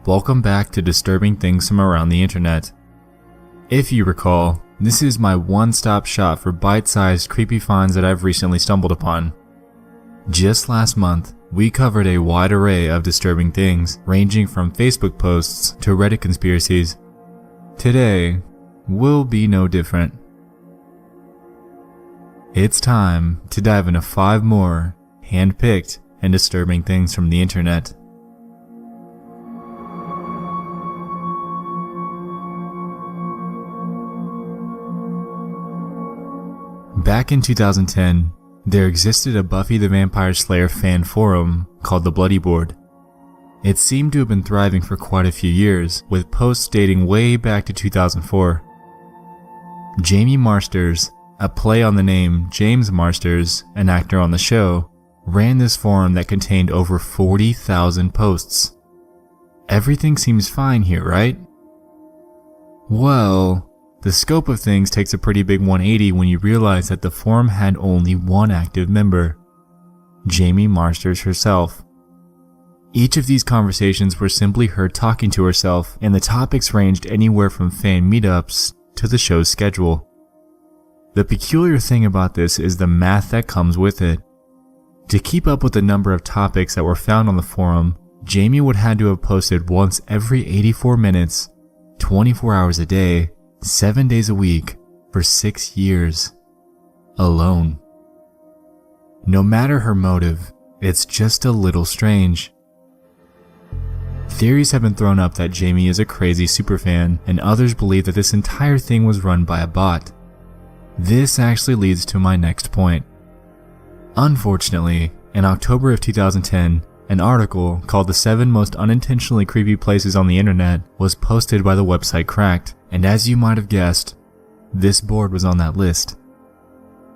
Welcome back to Disturbing Things from Around the Internet. If you recall, this is my one-stop shop for bite-sized creepy finds that I've recently stumbled upon. Just last month, we covered a wide array of disturbing things, ranging from Facebook posts to Reddit conspiracies. Today will be no different. It's time to dive into 5 more hand-picked and disturbing things from the internet. Back in 2010, there existed a Buffy the Vampire Slayer fan forum called the Bloody Board. It seemed to have been thriving for quite a few years, with posts dating way back to 2004. Jamie Marsters, a play on the name James Marsters, an actor on the show, ran this forum that contained over 40,000 posts. Everything seems fine here, right? Well, the scope of things takes a pretty big 180 when you realize that the forum had only one active member, Jamie Marsters herself. Each of these conversations were simply her talking to herself, and the topics ranged anywhere from fan meetups to the show's schedule. The peculiar thing about this is the math that comes with it. To keep up with the number of topics that were found on the forum, Jamie would have had to have posted once every 84 minutes, 24 hours a day, 7 days a week, for 6 years. Alone. No matter her motive, it's just a little strange. Theories have been thrown up that Jamie is a crazy superfan, and others believe that this entire thing was run by a bot. This actually leads to my next point. Unfortunately, in October of 2010, an article called The 7 Most Unintentionally Creepy Places on the Internet was posted by the website Cracked, and as you might have guessed, this board was on that list.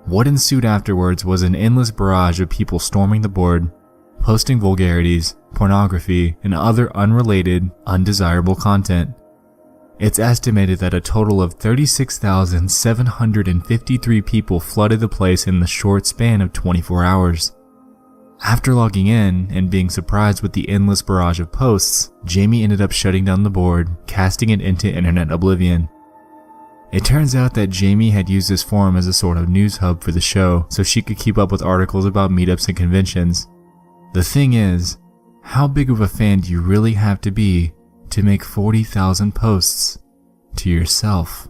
What ensued afterwards was an endless barrage of people storming the board, posting vulgarities, pornography, and other unrelated, undesirable content. It's estimated that a total of 36,753 people flooded the place in the short span of 24 hours. After logging in and being surprised with the endless barrage of posts, Jamie ended up shutting down the board, casting it into internet oblivion. It turns out that Jamie had used this forum as a sort of news hub for the show so she could keep up with articles about meetups and conventions. The thing is, how big of a fan do you really have to be to make 40,000 posts to yourself?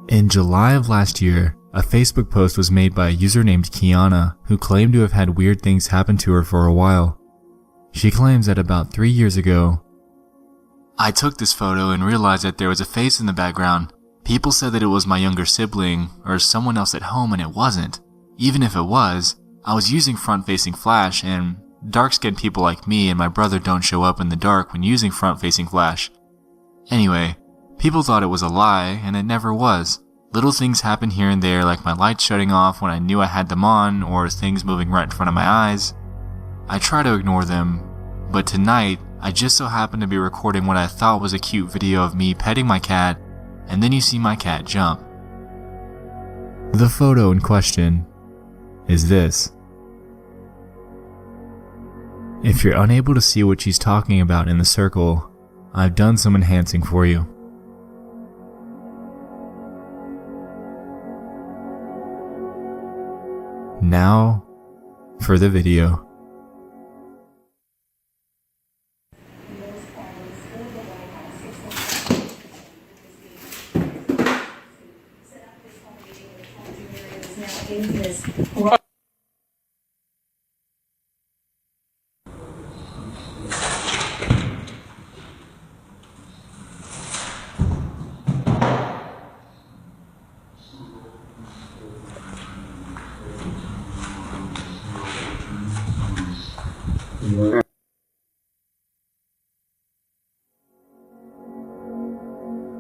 In July of last year, a Facebook post was made by a user named Kiana who claimed to have had weird things happen to her for a while. She claims that about 3 years ago, "I took this photo and realized that there was a face in the background. People said that it was my younger sibling or someone else at home, and it wasn't. Even if it was, I was using front-facing flash, and dark-skinned people like me and my brother don't show up in the dark when using front-facing flash. Anyway, people thought it was a lie, and it never was. Little things happen here and there, like my lights shutting off when I knew I had them on, or things moving right in front of my eyes. I try to ignore them, but tonight, I just so happened to be recording what I thought was a cute video of me petting my cat, and then you see my cat jump." The photo in question is this. If you're unable to see what she's talking about in the circle, I've done some enhancing for you. Now, for the video.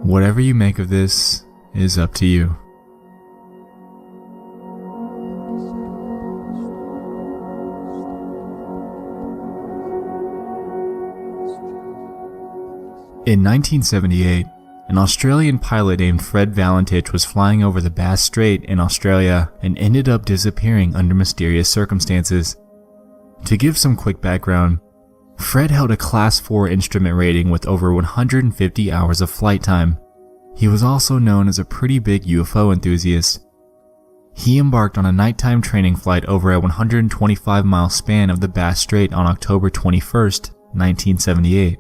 Whatever you make of this is up to you. In 1978, an Australian pilot named Fred Valentich was flying over the Bass Strait in Australia and ended up disappearing under mysterious circumstances. To give some quick background, Fred held a Class 4 instrument rating with over 150 hours of flight time. He was also known as a pretty big UFO enthusiast. He embarked on a nighttime training flight over a 125-mile span of the Bass Strait on October 21st, 1978.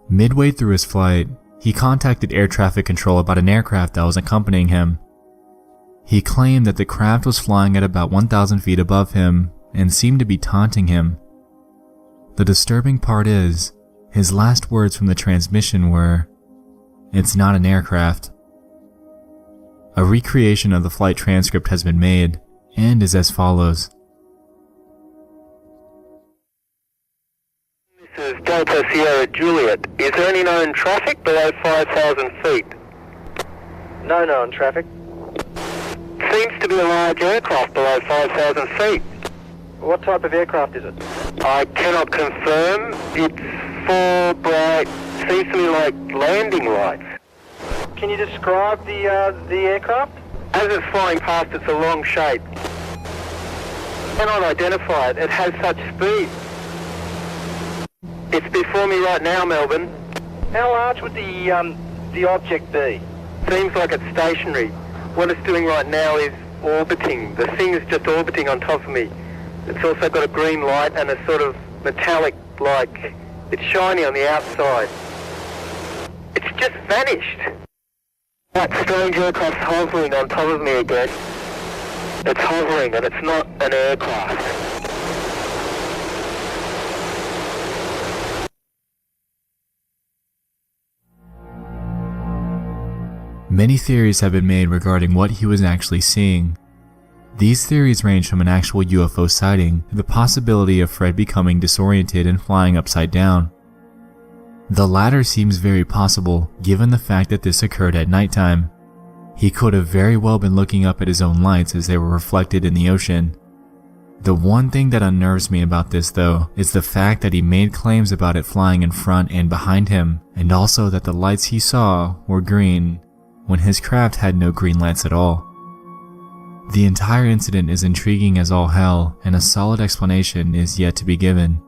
Midway through his flight, he contacted air traffic control about an aircraft that was accompanying him. He claimed that the craft was flying at about 1,000 feet above him and seemed to be taunting him. The disturbing part is, his last words from the transmission were, "It's not an aircraft." A recreation of the flight transcript has been made and is as follows. This is Delta Sierra Juliet. Is there any known traffic below 5,000 feet? No known traffic. Seems to be a large aircraft below 5,000 feet. What type of aircraft is it? I cannot confirm. It's four bright, seems to me like landing lights. Can you describe the aircraft? As it's flying past, it's a long shape. Cannot identify it. It has such speed. It's before me right now, Melbourne. How large would the object be? Seems like it's stationary. What it's doing right now is orbiting. The thing is just orbiting on top of me. It's also got a green light and a sort of metallic, like, it's shiny on the outside. It's just vanished. That strange aircraft's hovering on top of me again. It's hovering and it's not an aircraft. Many theories have been made regarding what he was actually seeing. These theories range from an actual UFO sighting to the possibility of Fred becoming disoriented and flying upside down. The latter seems very possible given the fact that this occurred at nighttime. He could have very well been looking up at his own lights as they were reflected in the ocean. The one thing that unnerves me about this though is the fact that he made claims about it flying in front and behind him, and also that the lights he saw were green when his craft had no green lights at all. The entire incident is intriguing as all hell, and a solid explanation is yet to be given.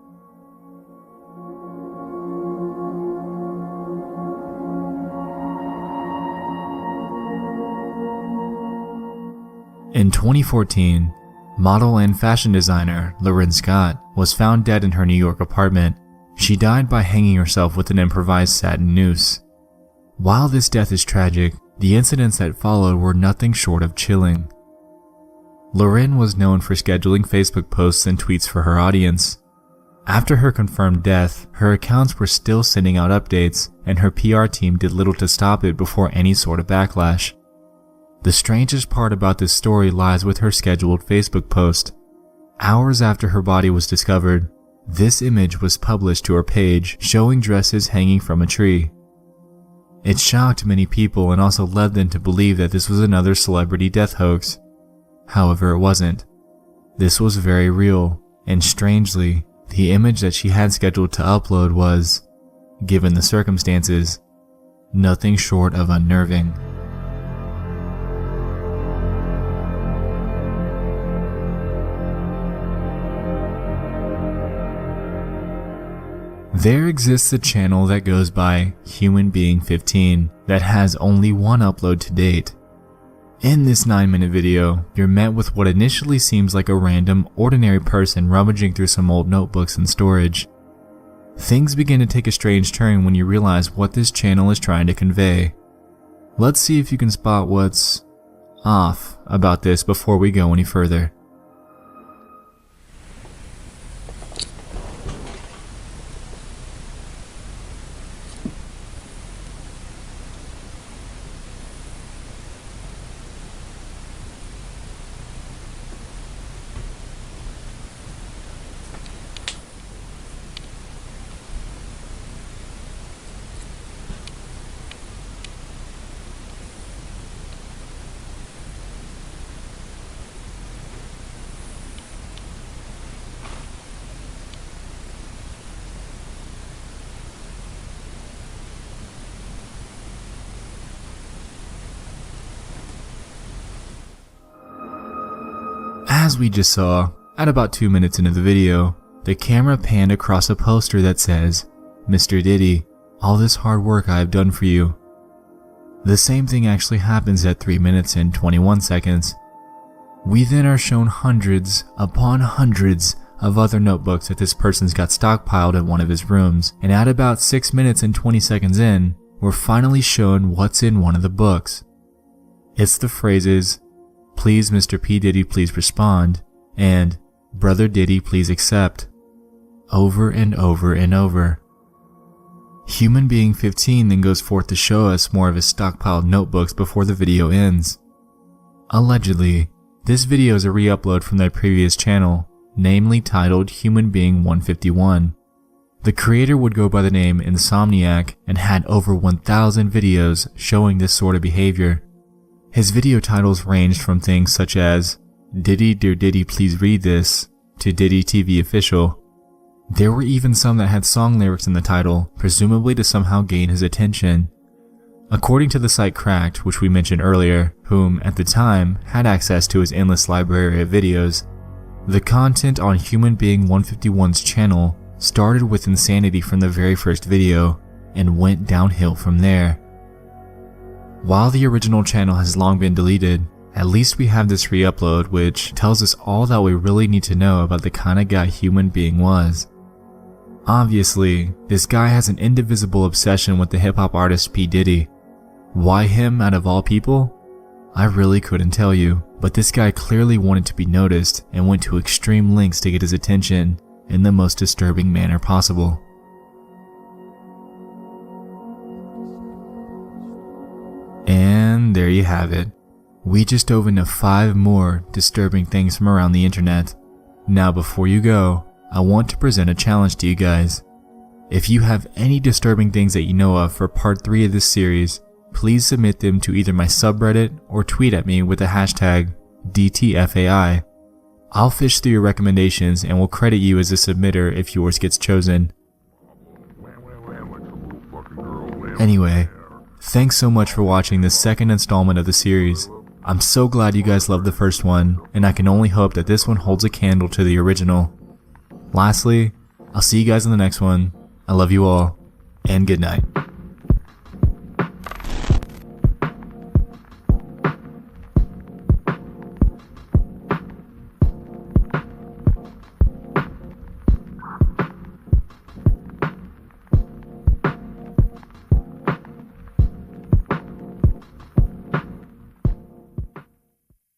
In 2014, model and fashion designer Lauren Scott was found dead in her New York apartment. She died by hanging herself with an improvised satin noose. While this death is tragic, the incidents that followed were nothing short of chilling. Lauren was known for scheduling Facebook posts and tweets for her audience. After her confirmed death, her accounts were still sending out updates, and her PR team did little to stop it before any sort of backlash. The strangest part about this story lies with her scheduled Facebook post. Hours after her body was discovered, this image was published to her page showing dresses hanging from a tree. It shocked many people and also led them to believe that this was another celebrity death hoax. However, it wasn't. This was very real, and strangely, the image that she had scheduled to upload was, given the circumstances, nothing short of unnerving. There exists a channel that goes by Human Being 15 that has only one upload to date. In this 9-minute video, you're met with what initially seems like a random, ordinary person rummaging through some old notebooks and storage. Things begin to take a strange turn when you realize what this channel is trying to convey. Let's see if you can spot what's off about this before we go any further. As we just saw, at about 2 minutes into the video, the camera panned across a poster that says, "Mr. Diddy, all this hard work I have done for you." The same thing actually happens at 3 minutes and 21 seconds. We then are shown hundreds upon hundreds of other notebooks that this person's got stockpiled in one of his rooms, and at about 6 minutes and 20 seconds in, we're finally shown what's in one of the books. It's the phrases, "Please Mr. P. Diddy, please respond," and "Brother Diddy, please accept," over and over and over. Human Being 15 then goes forth to show us more of his stockpiled notebooks before the video ends. Allegedly, this video is a re-upload from their previous channel, namely titled Human Being 151. The creator would go by the name Insomniac and had over 1,000 videos showing this sort of behavior. His video titles ranged from things such as "Diddy Dear Diddy Please Read This" to "Diddy TV Official." There were even some that had song lyrics in the title, presumably to somehow gain his attention. According to the site Cracked, which we mentioned earlier, whom at the time had access to his endless library of videos, the content on Human Being 151's channel started with insanity from the very first video and went downhill from there. While the original channel has long been deleted, at least we have this re-upload which tells us all that we really need to know about the kind of guy Human Being was. Obviously, this guy has an indivisible obsession with the hip-hop artist P. Diddy. Why him out of all people? I really couldn't tell you, but this guy clearly wanted to be noticed and went to extreme lengths to get his attention in the most disturbing manner possible. And there you have it. We just dove into 5 more disturbing things from around the internet. Now before you go, I want to present a challenge to you guys. If you have any disturbing things that you know of for part 3 of this series, please submit them to either my subreddit or tweet at me with the hashtag DTFAI. I'll fish through your recommendations and will credit you as a submitter if yours gets chosen. Anyway, thanks so much for watching this second installment of the series. I'm so glad you guys loved the first one, and I can only hope that this one holds a candle to the original. Lastly, I'll see you guys in the next one. I love you all, and good night.